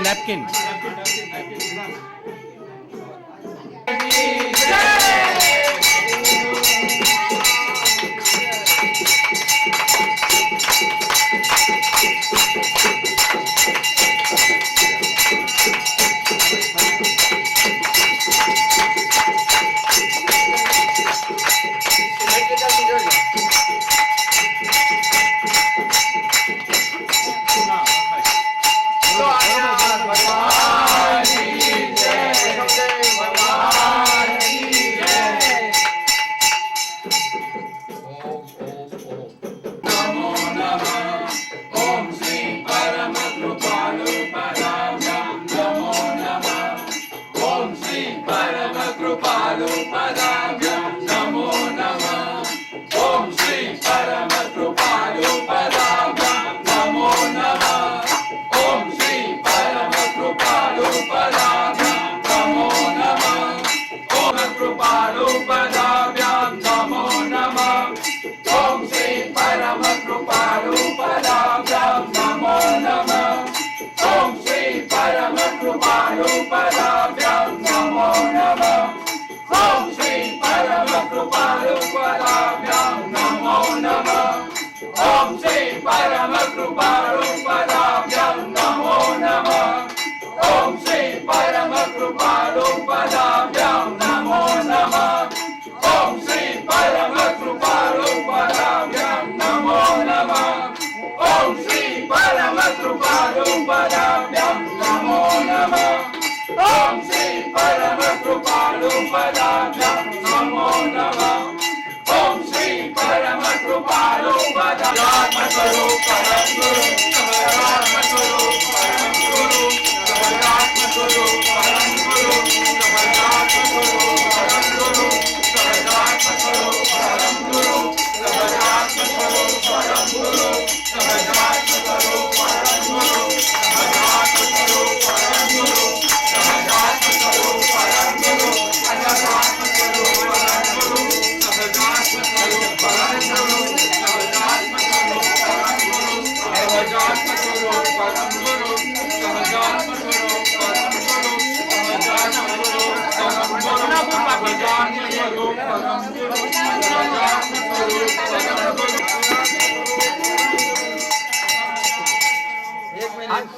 napkin.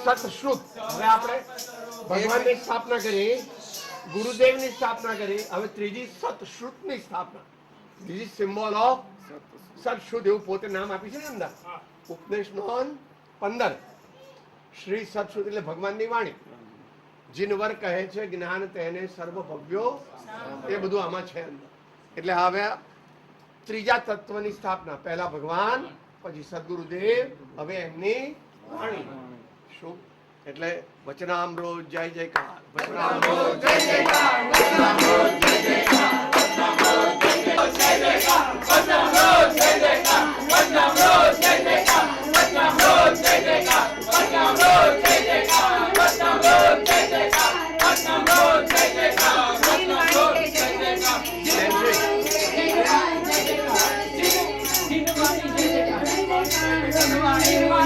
સતશ્રુત હવે આપણે ભગવાનની સ્થાપના કરી, ગુરુદેવની સ્થાપના કરી, હવે ત્રીજી સતશ્રુતની સ્થાપના. ધીસ સિમ્બોલ ઓફ સતશ્રુત એવું પોતે નામ આપી છે ને અંદર. ઉપદેશ નોંધ 15 શ્રી સતશ્રુત એટલે ભગવાનની વાણી. જીનવર કહે છે જ્ઞાન તેને સર્વ ભવ્યો, એ બધું આમાં છે અંદર. એટલે હવે ત્રીજા તત્વની સ્થાપના. પહેલા ભગવાન, પછી સદગુરુદેવ, હવે એમની વાણી. શું એટલે વચનામૃત જય જયકાર, વચનામૃત જય જયકાર, વચનામૃત જય જયકાર, વચનામૃત જય જયકાર, વચનામૃત જય જયકાર, વચનામૃત જય જયકાર, વચનામૃત જય જયકાર, વચનામૃત જય જયકાર, વચનામૃત જય જયકાર, વચનામૃત જય જયકાર, વચનામૃત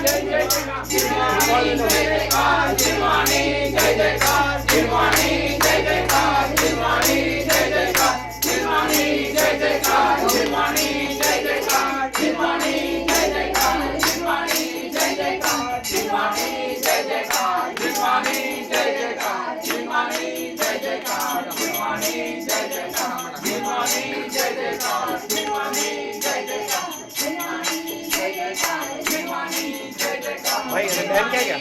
જય જયકાર. भाई बहन क्या क्या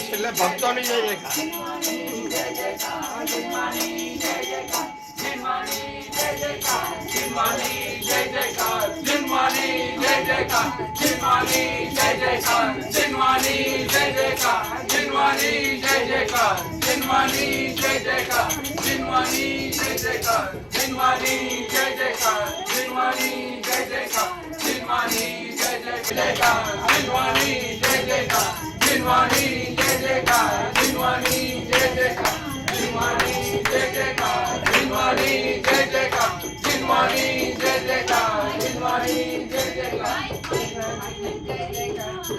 છેલ્લે ભક્તોની જય જયકાર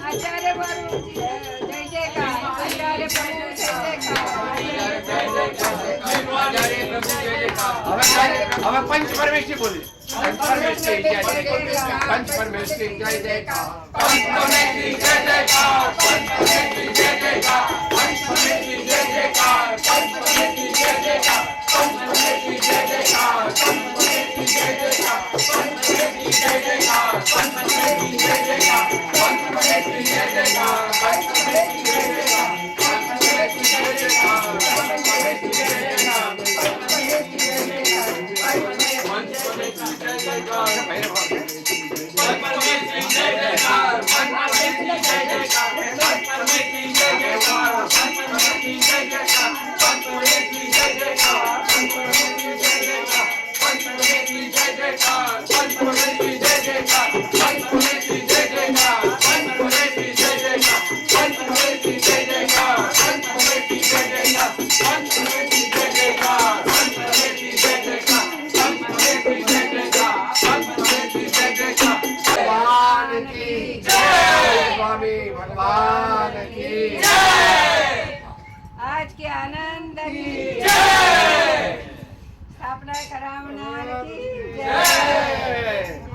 आचार्य प्रभु जय जयकार आचार्य प्रभु जय जयकार હવે પંચ પરમેશ્વરી બોલી પંચ પરમેશ્વરી જય જયકાર પંચ પરમેશ્વરી જય જયકાર પંચ પરમેશ્વરી જય જયકાર પંચ પરમેશ્વરી જય જયકાર પંચ પરમેશ્વરી જય જયકાર પંચ પરમેશ્વરી જય જયકાર પંચ પરમેશ્વરી જય જયકાર પંચ પરમેશ્વરી જય જયકાર પંચ પરમેશ્વરી જય જયકાર પંચ પરમેશ્વરી જય જયકાર પંચ પરમેશ્વરી જય જયકાર પંચ પરમેશ્વરી જય જયકાર પંચ પરમેશ્વરી જય જયકાર પંચ પરમેશ્વરી જય જયકાર आज के आनंद की स्थापना करावनार की जय।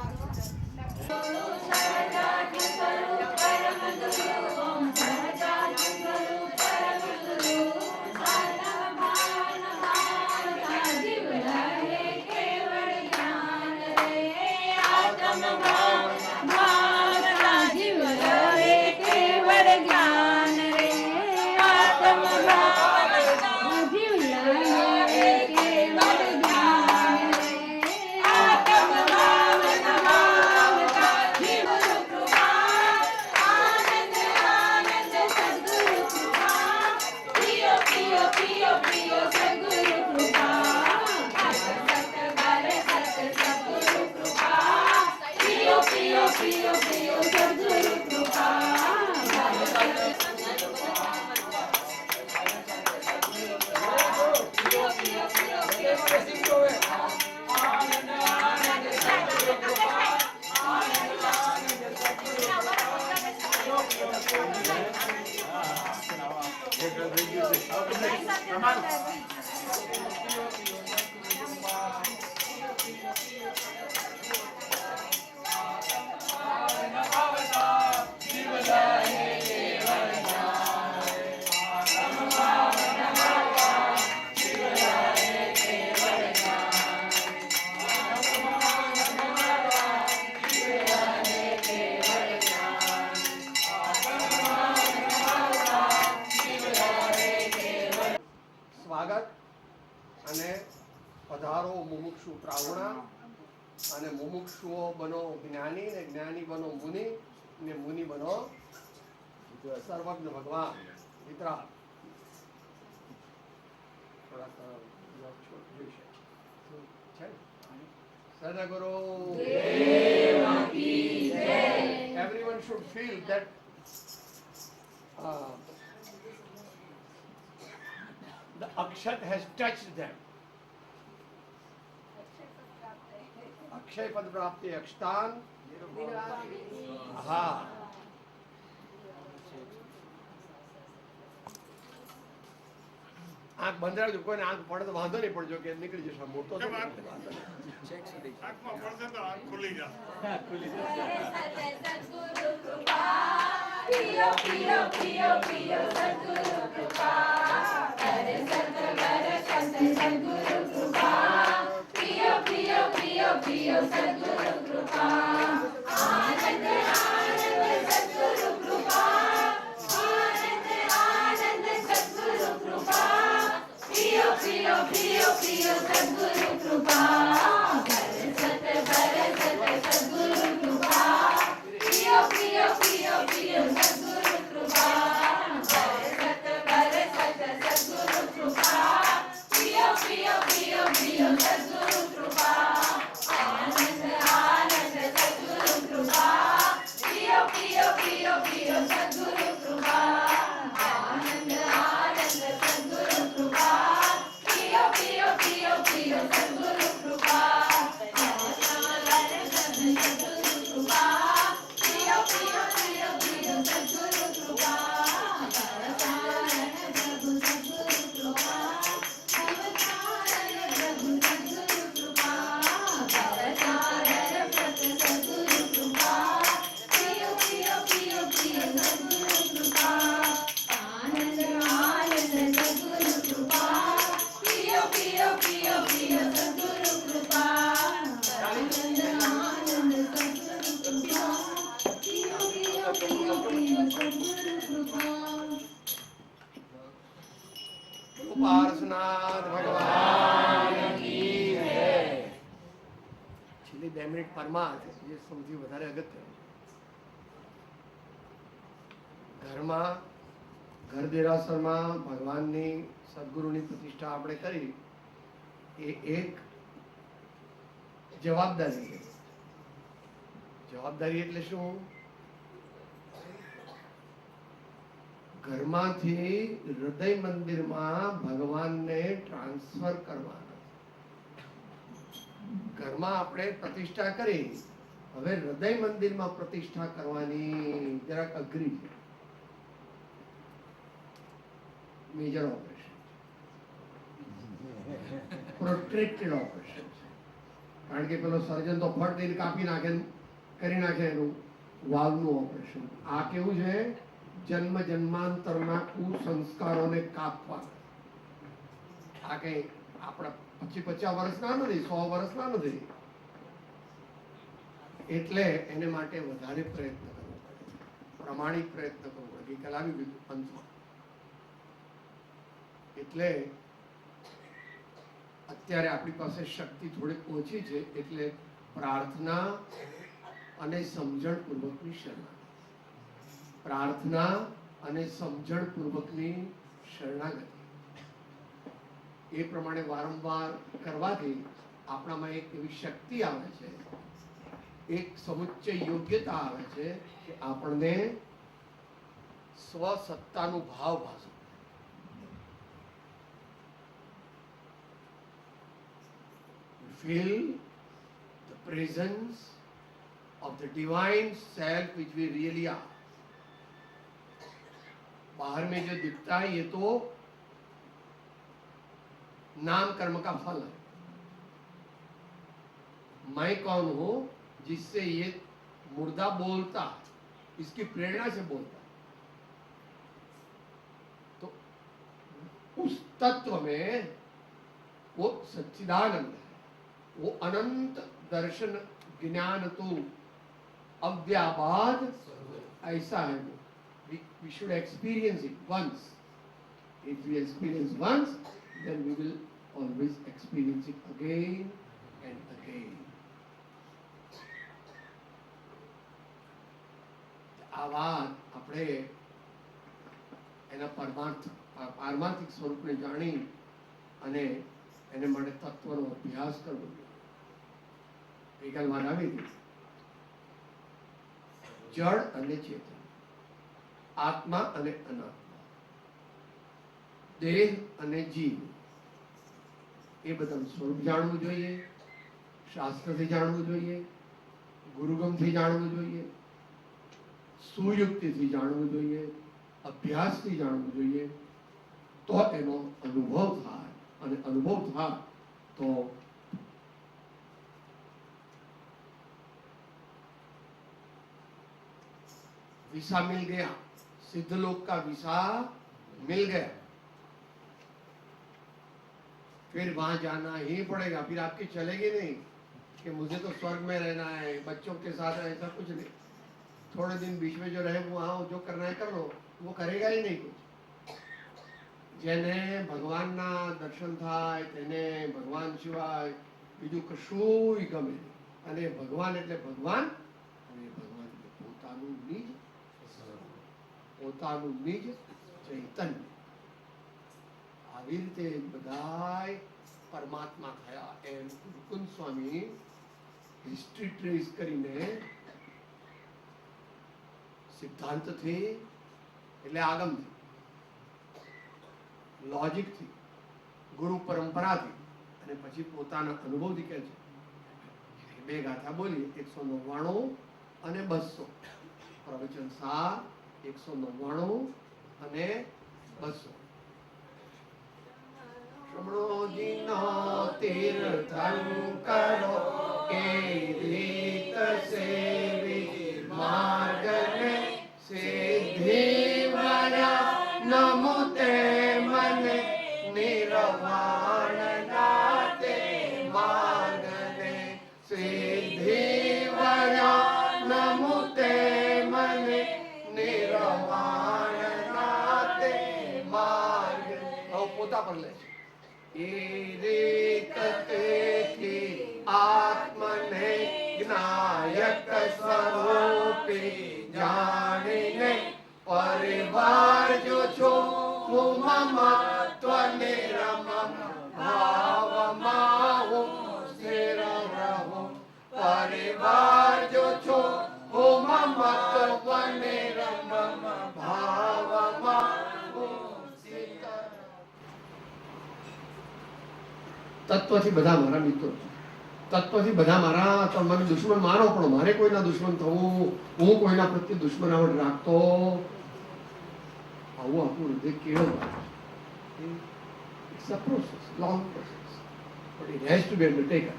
સ્વાગત અને પધારો મુમુક્ષુ પ્રાહુણા અને મુમુક્ષુઓ બનો જ્ઞાની ને જ્ઞાની બનો મુનિ ને મુનિ બનો સર્વજ્ઞ ભગવાન વિતરાગ થોડાક જોઈ છે સદગુરુ everyone should feel that the akshat has touched them. Akshay પદ પ્રાપ્તિ અક્ષતાન હા આંખ બંધ રાખજો કોઈને આંખ પડે તો વાંધો નહીં પડજો કે નીકળી જશે મોટો છે આંખમાં પડશે તો આંખ ખુલી જશે पियो पियो पियो पियो सद्गुरु कृपा करे सतवर संत सद्गुरु कृपा पियो पियो पियो पियो सद्गुरु कृपा आनंद आनंद सद्गुरु कृपा आनंद आनंद सद्गुरु कृपा पियो पियो पियो पियो सद्गुरु कृपा करे सतवर संत सद्गुरु कृपा पियो पियो पियो पियो सद्गुरु कृपा बरसत बरसत सद्गुरु कृपा पियो पियो पियो पियो सद्गुरु कृपा आनंद आनंद सद्गुरु कृपा पियो पियो पियो पियो सद्गुरु कृपा आनंद आनंद सद्गुरु कृपा पियो पियो पियो पियो सद्गुरु कृपा પાર્શનાથ ભગવાન કી જય. છેલ્લી 2 મિનિટ પરમાર્થ જે સૌથી વધારે અગત્ય ઘરમાં ઘર દેરાસરમાં ભગવાનની સદગુરુની પ્રતિષ્ઠા આપણે કરી એ એક જવાબદારી છે. જવાબદારી એટલે શું? ઘરમાંથી હૃદય મંદિરમાં ભગવાનને ટ્રાન્સફર કરવાના. ઘરમાં આપણે પ્રતિષ્ઠા કરી, હવે હૃદય મંદિરમાં પ્રતિષ્ઠા કરવાની જરાક અઘરી છે. મેજર ઓપરેશન, પ્રોટ્રેક્ટેડ ઓપરેશન છે. કારણ કે પેલો સર્જન તો ફટ દઈને કાપી નાખે, કરી નાખે એનું વાલ્વનું ઓપરેશન. આ કેવું છે? જન્મ જન્માંતરના કુસંસ્કારોને કાપવા. આ કઈ આપણા 50 વર્ષના નથી, 100 વર્ષના નથી. એટલે એને માટે વધારે પ્રયત્ન કરવો પડે, પ્રમાણિક પ્રયત્ન કરવો પડે. ગઈકાલે આવી ગયું પંચમાં. એટલે અત્યારે આપણી પાસે શક્તિ થોડીક ઓછી છે, એટલે પ્રાર્થના અને સમજણપૂર્વકની શરણાગતિ. પ્રાર્થના અને સમજણપૂર્વકની શરણાગતિ એ પ્રમાણે વારંવાર કરવાથી આપણામાં એક એવી શક્તિ આવે છે, એક સમુચ્ચ યોગ્યતા આવે છે કે આપણને સ્વસત્તાનું ભાવ ભાસે. Feel the presence of the divine self which we really are. बाहर में जो दिखता है ये तो नाम कर्म का फल है. मैं कौन हूं जिससे ये मुर्दा बोलता है, इसकी प्रेरणा से बोलता है. तो उस तत्व में वो सच्चिदानंद है, वो अनंत दर्शन ज्ञान तो अव्याबाद ऐसा है. We should experience it once. If we experience once, then we will always experience it again and again. આ વાત આપણે એના પારમાર્થિક સ્વરૂપને જાણી અને એને માટે તત્વનો અભ્યાસ કરવો જોઈએ. ગઈકાલ વાત આવી હતી, જળ અને ચેતન, આત્મા અને અનાત્મા, દેહ અને જીવ, એ બધાનું સ્વરૂપ જાણવું જોઈએ, શાસ્ત્રથી જાણવું જોઈએ, ગુરુગમથી જાણવું જોઈએ, સુયુક્તિથી જાણવું જોઈએ, અભ્યાસથી જાણવું જોઈએ. તો એનો અનુભવ થાય, અને અનુભવ થાય તો वीसा मिल गया, सिद्ध लोक का वीसा मिल गया, फिर वहां जाना ही पड़ेगा. फिर आपकी चलेगी नहीं कि मुझे तो स्वर्ग में रहना है, बच्चों के साथ ऐसा कुछ नहीं. थोड़े दिन बीच में जो रहे वहां जो करना है कर लो, वो करेगा ही नहीं कुछ. જેને ભગવાનના દર્શન થાય તેને ભગવાન સિવાય બીજું કશુંય ગમે નહીં. અને ભગવાન એટલે ભગવાન, અને ભગવાન એટલે પોતાનું નિજ ચૈતન્ય. આવી રીતે બધાય પરમાત્મા થયા. એમ મુકુંદ સ્વામી હિસ્ટ્રી ટ્રેસ કરીને સિદ્ધાંતથી એટલે આગમથી, લોજિકથી, ગુરુ પરંપરાથી અને પછી પોતાના અનુભવથી કહે છે. બે ગાથા બોલી, 199 અને 200. પ્રવચન સાર 199 અને 200. શ્રમણોજીનો તીર્થંકરો એ રીત સેવી માર્ગને સિદ્ધિ વરા નમુતે મને નિર્વાણ નાતે માર્ગને સિદ્ધિ વરા નમુતે મને નિર્વાણ નાતે માર્ગ. હવે પોતા પર લે છે. એ રીત તેથી આત્મને જ્ઞાયક સ્વરૂપી જાણીને પરિવાર જો છો હું મમત્વ નિરમમ ભાવમાં હું સ્થિર રહું. પરિવાર જો છો હું મમત્વ નિરમમ ભાવમાં હું સ્થિર. તત્વથી બધા મારા મિત્રો, તત્વથી બધા મારા, તો મને દુશ્મન માનો પણ મારે કોઈના દુશ્મન થવું, હું કોઈના પ્રત્યે દુશ્મનાવટ રાખતો, આવું આપણું હૃદય કેળવવાનું. It's a process, long process, but it has to be undertaken.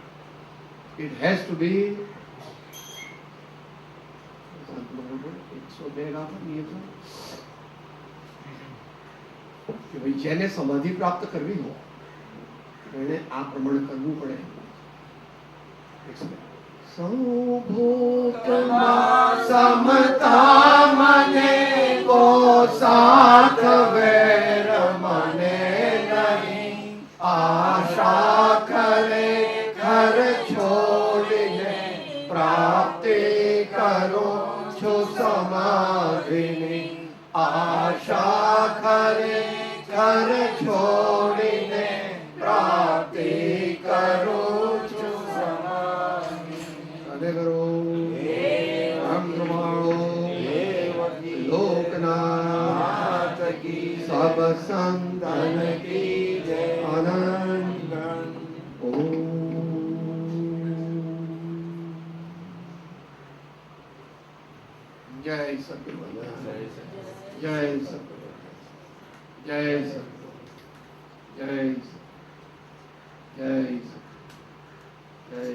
It has to be. 102 ગાથાની કે ભાઈ જેને સમાધિ પ્રાપ્ત કરવી હોય એને આ પ્રમાણે કરવું પડે. સૌભૂતમાં સમતા મને કો સાથ વેર મને નહીં. આશા કરે ઘર છોડીને પ્રાપ્તિ કરો છો સમાધિની. આશા કરે ઘર છોડીને પ્રાપ્તિ કરો છો સમાધિ. અને કરો બ્રહ્મ પ્રમાણો લોકનાથ કી સબ સંતન કી જય. આનંદ ઓમ. જય સદગુરુ, જય સદગુરુ, જય સદગુરુ, જય જય જય.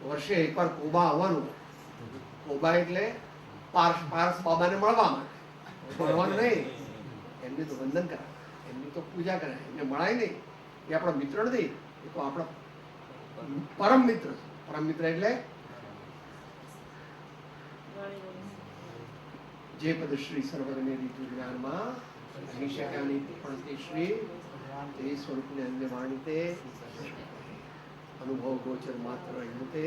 વર્ષે એકવાર કોબા આવવાનું. કોબા એટલે પારસ બાબાને મળવા માટે, મળવાનું નહીં, એમની તો વંદન કરાય, એમની તો પૂજા કરાય, એમને મળાય નહીં. એ આપણા મિત્ર નથી, એ તો આપણા પરમ મિત્ર છે. પરમ મિત્ર એટલે જે પદ શ્રી સર્વજ્ઞ રીતુ જ્ઞાનમાં કહી શક્યા નહીં પણ તે શ્રી તે સ્વરૂપને અન્ય માણીતે અનુભવ ગોચર માત્ર રહ્યું તે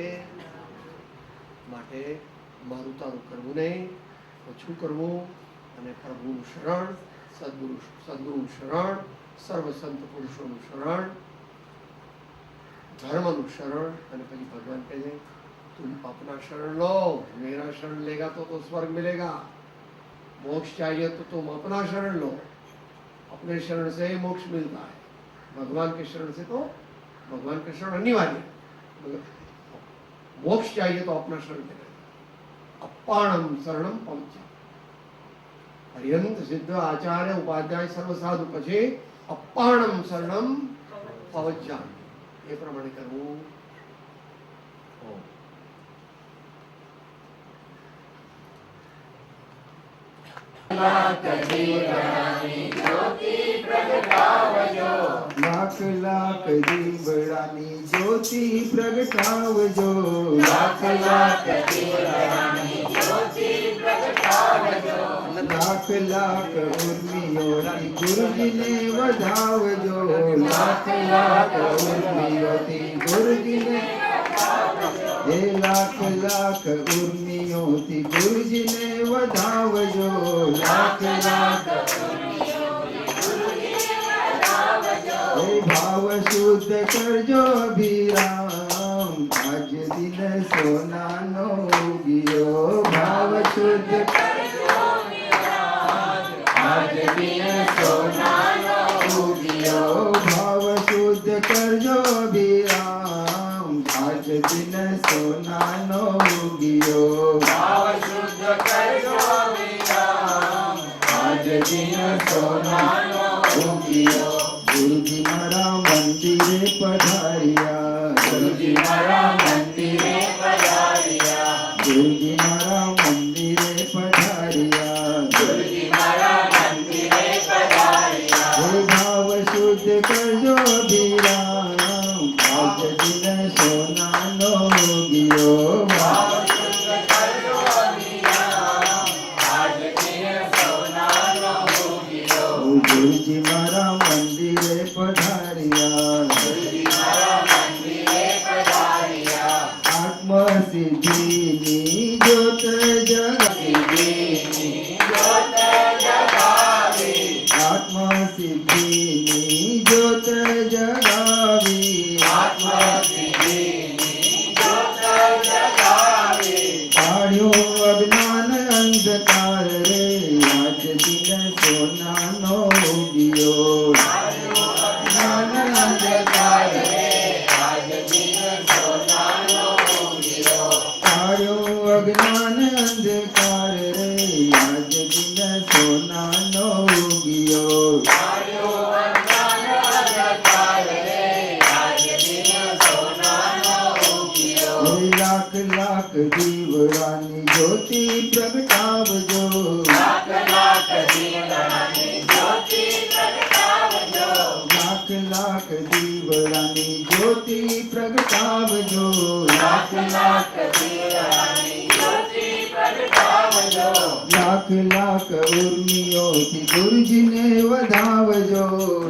માટે મારું તારું કરવું નહીં, ઓછું કરવું અને પ્રભુનું શરણ, સદગુરુ શરણ, સર્વ સંત પુરુષોનું શરણ, ધર્મનું શરણ, અને પછી ભગવાન કહે છે तुम अपना शरण लो, मेरा शरण लेगा तो स्वर्ग मिलेगा। मोक्ष चाहिए तो तुम अपना शरण लो, अपने शरण से ही मोक्ष मिलता है। भगवान के शरण से तो भगवान का शरण अनिवार्य, मोक्ष चाहिए तो अपना शरण लेना। अपाणम शरणम पहुंचा पर्यंत सिद्ध आचार्य उपाध्याय सर्व साधु पछे अपाणम शरणम पहुंचा ये प्रमाणे करवू। लाख लाख दीवड़ानी ज्योति प्रगटावजो, लाख लाख दीवड़ानी ज्योति प्रगटावजो, लाख लाख उर्मियोती गुरुजी ने वधावजो, लाख लाख उर्मियोती गुरुजी ने हे लाख लाख उर्मियोती गुरुजी ने वधावजो, लाख लाख हे भाव शुद्ध करजो अभिराम, आज दिन सोना नो उगियो, भाव शुद्ध करजो अभिराम, आज दिन सोना नो उगियो, भाव शुद्ध करजो अभिराम, आज दिन सोना नो उगियो, भाव शुद्ध करजो अभिराम, आज दिन सोना नो उगियो। गुरुजी मारा मंदिरे पधारिया, गुरुजी मारा मंदिरे पधारिया, गुरुजी मारा मंदिरे पधारिया, गुरुजी मारा मंदिरे पधारिया, हे भाव शुद्ध करजो अभिराम, आज दिन सोना नो उगियो, भाव शुद्ध करजो अभिराम, आज दिन सोना नो उगियो। गुरुजी मारा मंदिरे पधारिया, गुरुजी मारा मंदिरे पधारिया, आत्म सिद्धि ज्योत जगावी, ज्योत जगावी, आत्म सिद्धि ज्योत जगावी, आत्म सिद्धि ज्योत जगावी, काढ़्यो अज्ञान अंधकार रे, आज दिन सोना नो उगियो, अज्ञान अंधकार रे, आज दिन सोना नो उगियो, काढ़्यो अज्ञान अंधकार रे, आज दिन सोना नो उगियो, काढ़्यो अज्ञान अंधकार रे, आज दिन सोना नो उगियो। लाख लाख दीवड़ानी ज्योति प्रगटावजो, लाख लाख दीवड़ानी ज्योति प्रगटावजो, लाख लाख दीवड़ानी ज्योति प्रगटावजो, लाख लाख दीवड़ानी ज्योति प्रगटावजो, लाख लाख उर्मियोती गुरुजी ने वधावजो,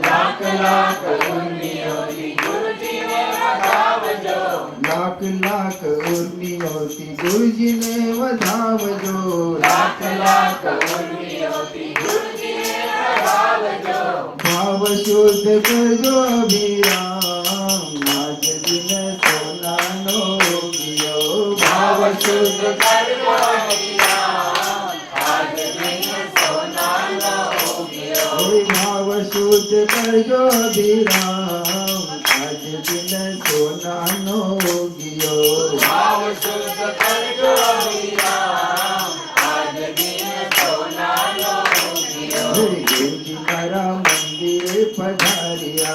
लाख लाख उर्मियोती गुरुजी ने वधावजो, लाख लाख उर्मियोती गुरुजी ने वधावजो, लाख लाख उर्मियोती गुरुजी ने वधावजो, भाव शुद्ध करजो अभिराम, आज दिन सोना नो उगियो, भाव शुद्ध करजो अभिराम, आज दिन सोना नो उगियो, भाव शुद्ध करजो अभिराम, आज दिन सोना नो उगियो, भाव शुद्ध करजो अभिराम, आज दिन सोना नो उगियो। गुरुजी मारा मंदिरे पधारिया,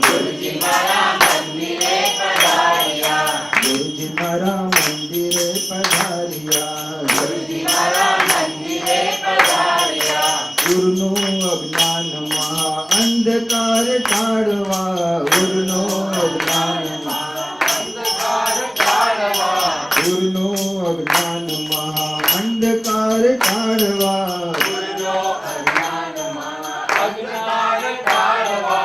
गुरुजी मारा मंदिरे पधारिया, गुरुजी मारा मंदिरे पधारिया, गुरुजी मारा मंदिरे पधारिया, गुरुनु अज्ञान महा अंधकार टाळवा, गुरुनु अज्ञान महा अंधकार टाळवा, गुरुनु अज्ञान महा अंधकार टाळवा, गुरुनु अज्ञान महा अंधकार टाळवा,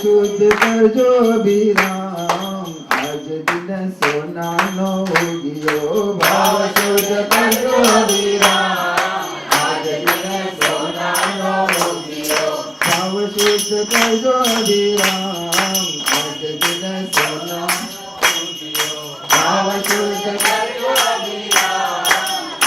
શુદ્ધ કરજો અભિરામ આજ દિન સોનાનો ઉગિયો ભાવ શુદ્ધ કરજો અભિરામ આજ દિન સોનાનો ઉગિયો ભાવ શુદ્ધ કરજો અભિરામ આજ દિન સોના ભાવ શુદ્ધ કરજો અભિરામ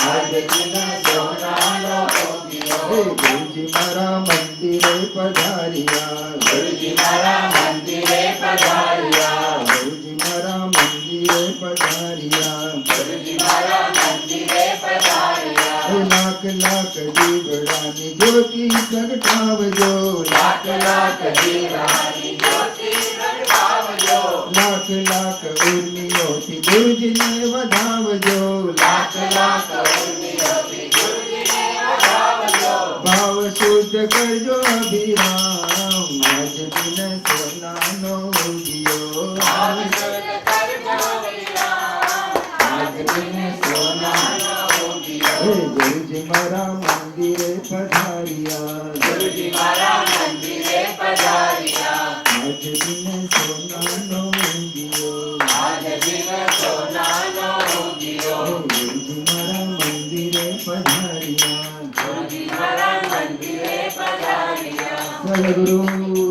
આજ દિન સોનાનો ઉગિયો ગુરુજી મારા મંદિરે પધાર્યા ગુરુજી મારા મંદિરે પધાર્યા ગુરુજી મારા મંદિરે પધાર્યા ગુરુજી મારા મંદિરે પધાર્યા લાખ લાખ દીવડાની જ્યોતિ પ્રગટાવજો લાખ લાખ દીવડાની જ્યોતિ પ્રગટાવજો લાખ લાખ ઉર્મિઓથી ગુરુજીને વધાવજો લાખ લાખ ઉર્મિઓથી ગુરુજીને વધાવજો ભાવ શુદ્ધ કરજો અભિરામ આજ દિન સોનાનો ઉગિયો ભાવ શુદ્ધ કરજો અભિરામ આજ દિન સોનાનો ઉગિયો ગુરુજી મારા મંદિરે પધાર્યા ગુરુજી મારા મંદિરે પધાર્યા આજ દિન સોનાનો ઉગિયો આજ દિન સોનાનો ઉગિયો ગુરુજી મારા મંદિરે પધાર્યા ગુરુજી મારા મંદિરે પધાર્યા સદગુરુ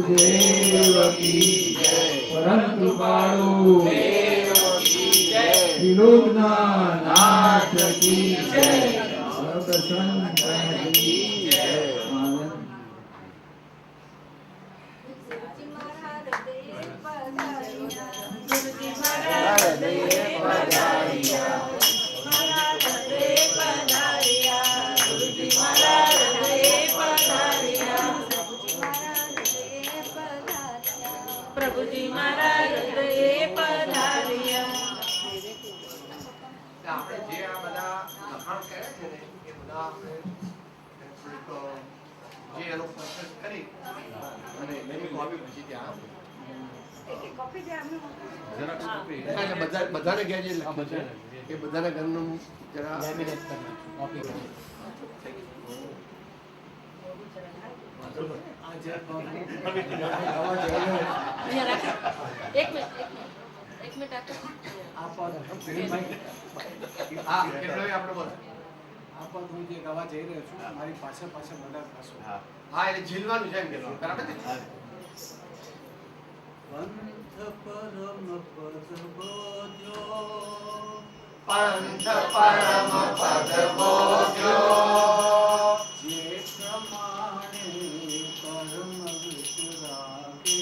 દેવ કી જય પરમ કૃપાળુ દેવ કી જય ત્રિલોકના નાથ કી જય સબ સંતન કી જય પ્રભુજી મારા હૃદયે પધાર્યા. આપણે જે આ બધા લખાણ કર્યા છે ને એ બધા આપણે થોડીક જે એનો પ્રોસેસ કરી અને એની કોપી પછી ત્યાં બધાને ઘેર જે લખ્યું છે એ બધાના ઘરનું જરા અહીંયા રાખો. એક મિનિટ આપો. હા કેટલો આપણે બોલો હું જે ગાવા જઈ રહ્યો છું મારી પાસે બધા ગાશો. હા એટલે ઝીલવાનું છે એમ કે બરાબર ને પંથ પરમ પદ બોધ્યો પંથ પરમ પદ બોધ્યો જે પ્રમાણે પરમ વિતરાગે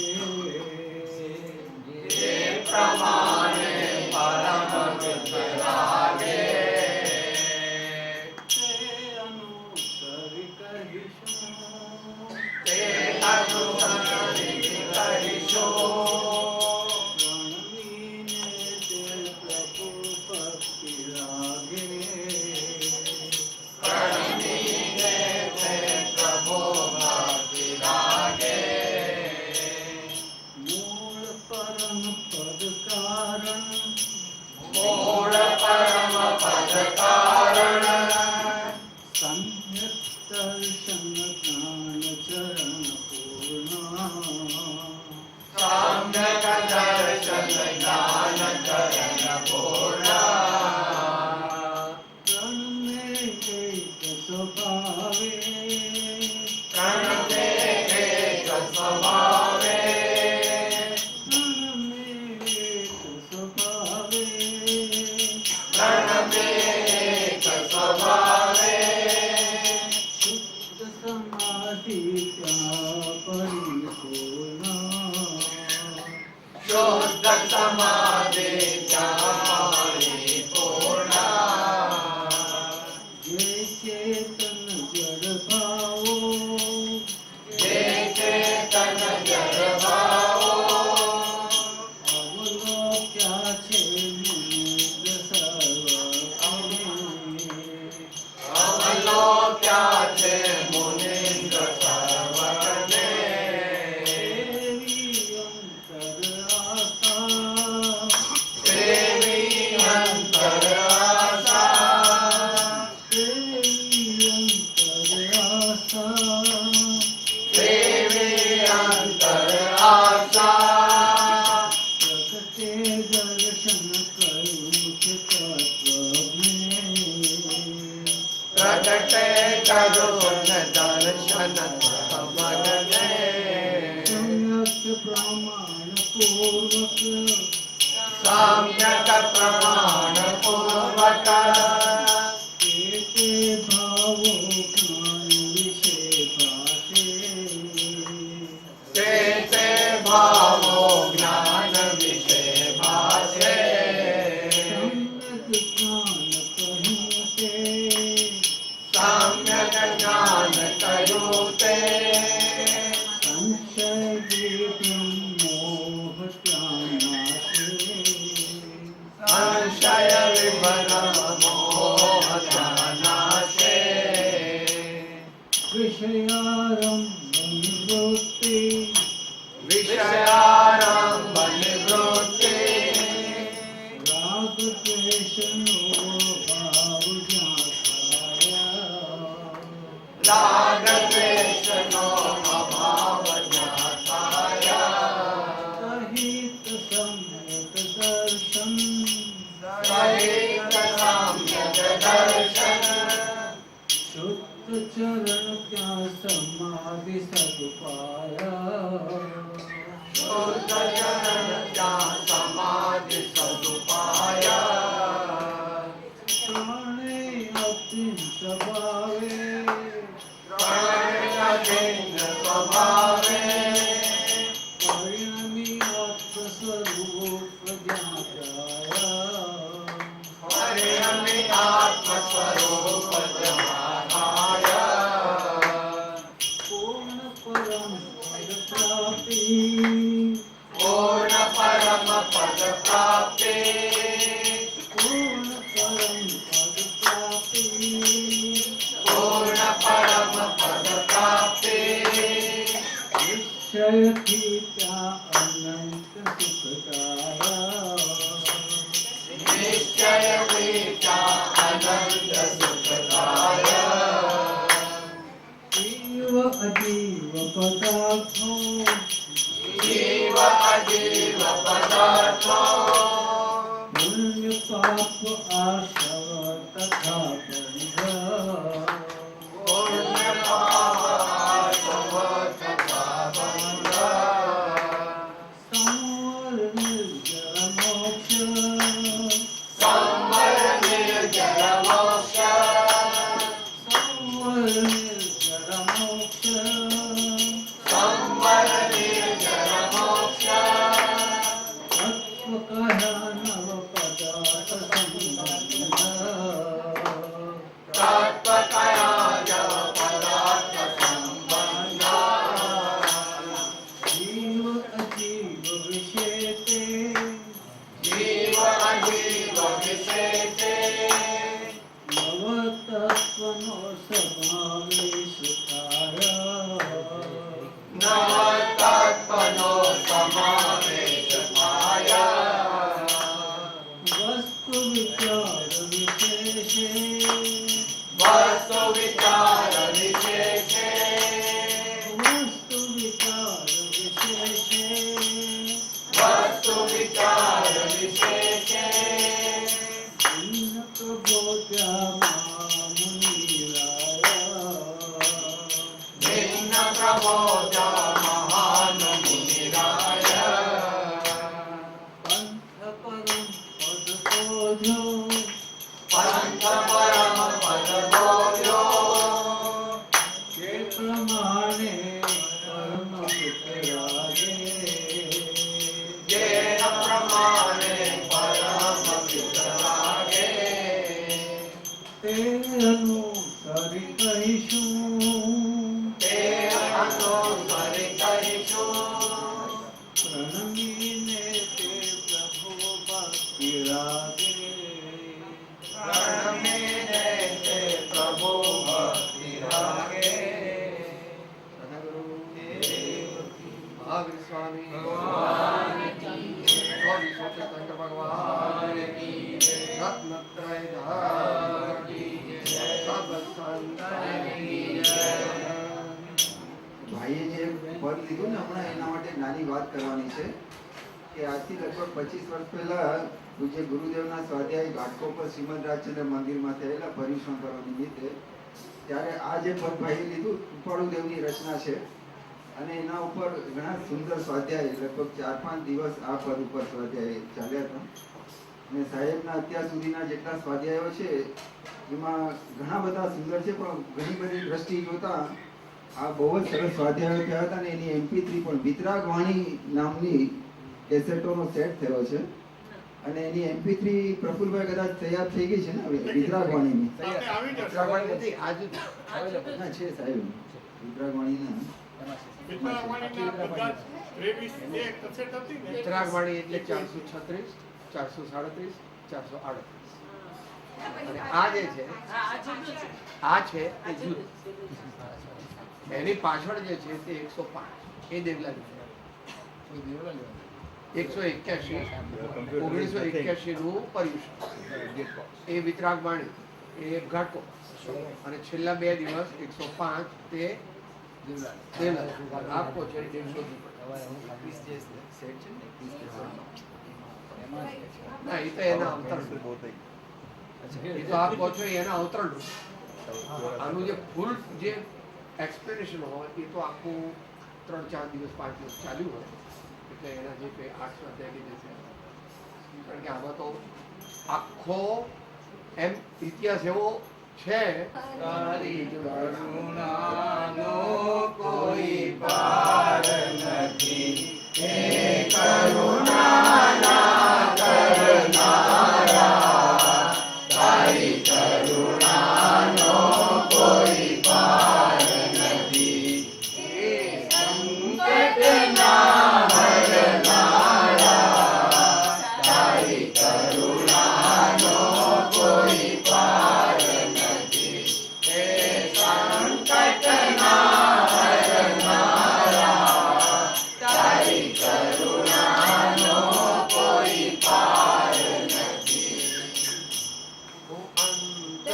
જે પ્રમાણે પરમ વિતરાગે તે અનુસરી કહીશું તે અનુસરી કરીશું રણવીને તે પ્રભુ ભક્તિ લાગે પ્રણવીને તે પ્રભુ ભક્તિ લાગે મૂળ પરમ પદ કારણ મૂળ પરમ પદ કારણ સમ્યક દર્શન જ્ઞાન ચરણ પૂર્ણ સામ્યક દર્શન જ્ઞાન ચરણ પૂર્ણ પ્रणमे एक स्वभावे પ્रणવે એક સ્વભાવે प्रणमे एक स्वभावे પ્रणવે એક સ્વભાવે શુદ્ધ સમાધિ ત્યાં પરિપૂર્ણ શુદ્ધ સમાધિ ત્યાં પરિપૂર્ણ જે ચેતન જડ ભાવો જે ચેતન જડ ભાવો અવલોક્યા છે મુનિ સર્વ અવલોક્યા છે મુનિન્દ્ર સર્વને દેવી અંતર આસ્થા દેવી અનંત સમજને સમ્યક પ્રમાણ પૂર્વક સમ્યક પ્રમાણ પૂર્વક તે ભાવો જ્ઞાન વિશે ભાષે તે ભાવો જ્ઞાન વિશે ભાષે સમ્યક જ્ઞાન કહ્યું તે સમ્યક જ્ઞાન કહ્યું તે સંશય વિભ્રમ મોહ ત્યાનાશે સંશય વિભ્રમ મોહ ત્યાનાશે વિષયારંભ નિવૃત્તિ વિષયારંભ નિવૃત્તિ રાગ દ્વેષનો ભાવ જ્ઞાતાયા રાગ દ્વેષનો અભાવ જ્ઞાતાય સહિત સમ્યક દર્શન સહિત સમ્યક દર્શન શુદ્ધ ચરણ ત્યાં સમાધિ સદુપાયા શુદ્ધ ચરણ ત્યાં સમાધિ સદુપાય પ્રાણે અત્યંત સ્વભાવે પ્રાણભિન્ન સ્વભાવે પરિણમી આત્મ સ્વરૂપ જ્ઞાતાયા પરિણમિ આત્મ સ્વરૂપ જ્ઞાનાય પૂર્ણ પરમ પદ પ્રાપ્તિ પૂર્ણ પરમ પદ પ્રાપ્તિ પૂર્ણ પરમ પદ પ્રાપ્તિ પૂર્ણ પરમ પદ પ્રાપ્તિ નિશ્ચયથી ત્યાં અનંત સુખદાયા નિશ્ચય વિચાર અનંત સુખદાય જીવ અજીવ પદાર્થો જીવ અજીવ પદાર્થો પુણ્ય પાપ આશવ તથા બંધ પુણ્ય પાપ સવ તથા બંધ સંવર નિર્જર મોક્ષ સંવર નિર્જર મોક્ષ સંવર નિર્જર મોક્ષ સંવર નિર્જર મોક્ષ તત્વ કહ્યા નવ પદાર્થ સંબંધ તત્વ કયા જવ પદાર્થ સંબંધ જીવ અજીવ વિશે તે જીવ અજીવ વિશે તે નવ તત્વનો સમાવેશ થાય નવ તત્વનો સમાવેશ થાય વસ્તુ વિચાર વિશેષે વસ્તુ વિચાર વિશેષે વસ્તુ વિચાર વિશેષે વસ્તુ વિચાર વિશેષે ભિન્ન પ્રબોધ્યામાં મુનિરાયા ભિન્ન પ્રબોધ મહાન મુનિરાય પંથ પરમ પદ બોધ્યો પંથ પરમ પદ બોલ્યો જે પ્રમાણે પરમ પિતરાગે જેન પ્રમાણે પરમ વિતરાગે તે અનુસરી કહીશું તે અનુસરી કરીશું પ્રણમીને તે પ્રભુ ભક્તિ રાગે પ્રણમીને તે પ્રભુ ભક્તિ રાગે મહાવીર સ્વામી સ્વામી સચ્ચિદાનંદ ભગવાન કી રત્નત્રય ધામ કી જય સબ સંતન કી જય ભાઈએ જે પદ લીધું ને હમણાં એના માટે નાની વાત કરવાની છે કે આજથી લગભગ 25 વર્ષ પહેલા પૂજ્ય ગુરુદેવના સ્વાધ્યાય ઘાટકોપર શ્રીમદ રાજચંદ્ર મંદિરમાં થયેલા પરિશ્રમ કરવા નિમિત્તે ત્યારે આ જે પદ ભાઈએ લીધું કૃપાળુ દેવની રચના છે અને એના ઉપર ઘણા સુંદર સ્વાધ્યાય લગભગ 4-5 દિવસ આ પદ ઉપર સ્વાધ્યાય ચાલ્યા હતા અને સાહેબના અત્યાર સુધીના જેટલા સ્વાધ્યાયો છે એમાં ઘણા બધા સુંદર છે પણ ઘણી બધી દ્રષ્ટિ જોતા આ બહુ જ સરસ સ્વાધ્યાયો થયા હતા અને એની MP3 પણ વિતરાગ વાણી નામની કેસેટોનો સેટ થયો છે અને એની MP3 પ્રફુલભાઈ કદાચ તૈયાર થઈ ગઈ છે ને હવે વિતરાગ વાણીની આપણે આવી જશે. વિતરાગવાણી નથી, આજુ જ. ના છે સાહેબ વિતરાગ વાણીના વિતરાગવાણીના બધા જ 23 એ cassette હતી ને. વિતરાગવાણી એટલે 436, 437, 438. અને આ જે છે હા, આ જુદું છે. આ છે આ એ જુદું. જુદું. એની પાછળ જે છે તે 105 એ દેવલાલી છે. 181 1981 નું પર્યુષણ એ વિતરાગવાણી એ ઘાટકો અને છેલ્લા 2 દિવસ 105 તે દેવલાલી. આપકો છે 150. ના એ તો એના અવતરણ, એ તો આપ કહો છો એના અવતરણ. આનું જે ફૂલ જે એક્સપ્લેનેશન હોય એ તો આખું 3-4 દિવસ 5 દિવસ ચાલ્યું હોય એટલે એના જે કંઈ 8 સ્વાધ્યાય કે જે છે, કારણ કે આમાં તો આખો એમ ઇતિહાસ એવો છે. તારી કરુણાનો કોઈ પાર નથી, હે કરુણાના કરનારા, તારી કરુણાનો કોઈ પાર નથી, હે સંકટના હરનારા, તારી કરુણાનો કોઈ પાર નથી, હે સંકટના હરનારા, તારી કરુણાનો કોઈ પાર નથી. હું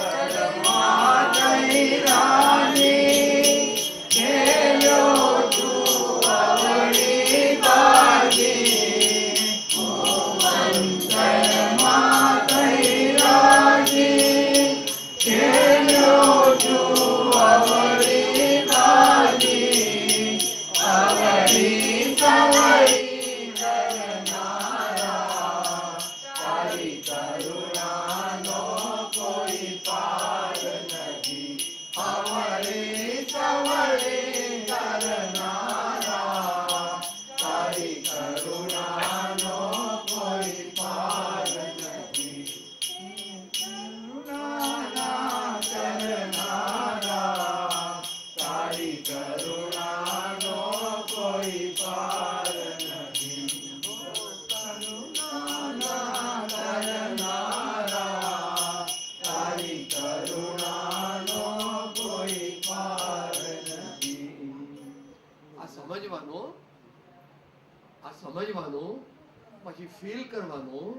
અંતરમાં જઈ રાની ખેલ્યો તું અવળી બાજી, હું અંતરમાં જઈ રાની ખેલ્યો તું અવળી બાજી, અવળી સવળી કરનારા, તારી કરુણાનો કોઈ પાર નથી, અવળી સવળી કરનારા, તારી કરુણાનો કોઈ પાર નથી, કરુણાના કરનારા, તારી કરુણાનો કોઈ પાર નથી, કરુણાના કરનારા, તારી કરુણાનો કોઈ પાર નથી. આ સમજવાનું પછી ફીલ કરવાનું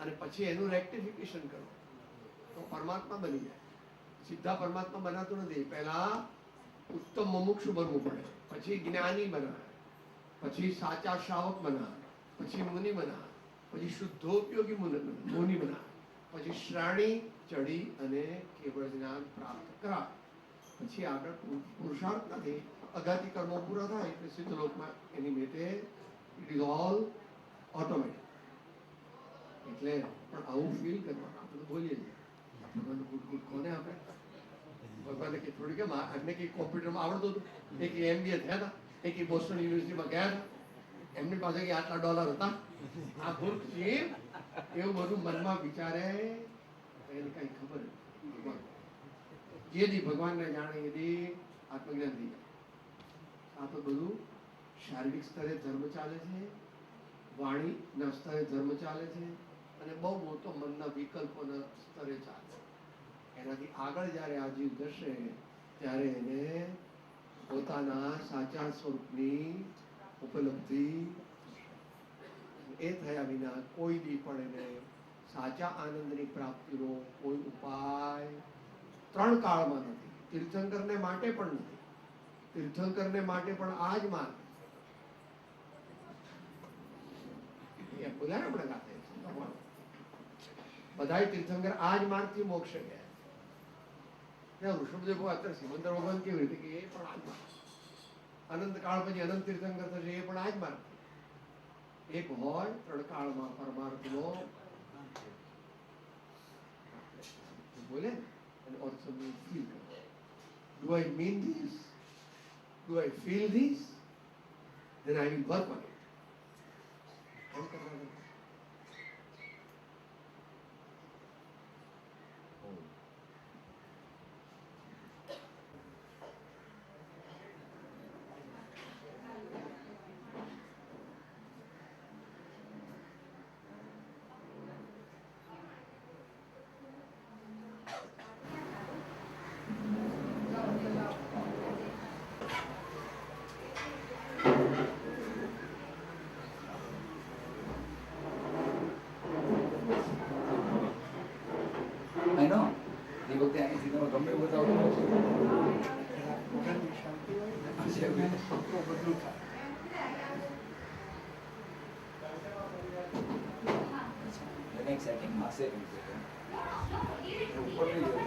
અને પછી એનું રેક્ટિફિકેશન કરવું તો પરમાત્મા બની જાય. સીધા પરમાત્મા બનાતું નથી. પહેલા ઉત્તમ મુમુક્ષુ બનવું પડે, પછી જ્ઞાની બનાવે, પછી સાચા શ્રાવક બનાવે, પછી મુનિ બનાવે, પછી શુદ્ધોપયોગી મુનિ બનાવે, પછી શ્રાણી ચડી અને કેવળ જ્ઞાન પ્રાપ્ત કરાવે. પછી આગળ પુરુષાર્થ નથી, અગાતી કર્મો પૂરા થાય એટલે સિદ્ધ લોકમાં એની મેટે ઇટ ઇઝ ઓલ ઓટોમેટિક. એટલે પણ આવું ફીલ કરવાનું આપણે બોલીએ છીએ ભગવાન ગુડ કોને આપે? ભગવાને કે થોડી કેમ એમને કંઈ કોમ્પ્યુટરમાં આવડતું હતું, એક MBA થયા હતા, એક બોસ્ટન યુનિવર્સિટીમાં ગયા હતા, એમની પાસે કે આટલા ડોલર હતા, આ મૂર્ખ છે એવું બધું મનમાં વિચારે. એને કઈ ખબર નથી. ભગવાન જે દી ભગવાનને જાણે એ દી આત્મજ્ઞાન થઈ જાય. આ તો બધું શારીરિક સ્તરે ધર્મ ચાલે છે, વાણીના સ્તરે ધર્મ ચાલે છે અને બહુ મોટો મનના વિકલ્પોના સ્તરે ચાલે છે. એનાથી આગળ જ્યારે આ જીવ જશે ત્યારે એને પોતાના સાચા સ્વરૂપની ઉપલબ્ધિ એ થયા વિના કોઈ દી પણ એને સાચા આનંદની પ્રાપ્તિનો કોઈ ઉપાય 3 કાળમાં નથી. તીર્થંકરને માટે પણ નથી. તીર્થંકરને માટે પણ આ જ માર્ગ. બધા આપણે ગાતે બધા તીર્થંકર આ જ માર્ગથી મોક્ષે ગયા. ત્યાં ઋષભદેવ ભગવાન અત્યારે સિમંદર ભગવાન કેવી રીતે કે એ પણ આ જ માર્ગ. અનંત કાળ પછી અનંત તીર્થંકર થશે એ પણ આ જ માર્ગ. એક હોય ત્રણ કાળમાં પરમાર્થનો બોલે અને also mean feel કરે. Do I mean this? Do I feel this? Then I will work on it. એમ કરવાનું. I know. એ વખતે અહીંથી તમે ગમે એવું બતાવો નેક્સ્ટ સેટિંગ માં સેટિંગ ઉપર નહીં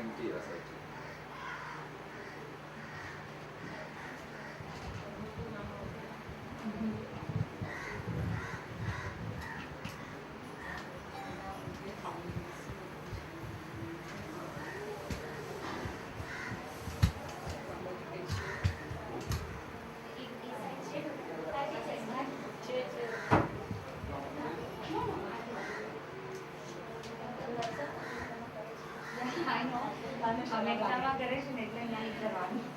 empty rasa itu. અમેરિકામાં કરે છે ને એટલે નહીં કરવાનું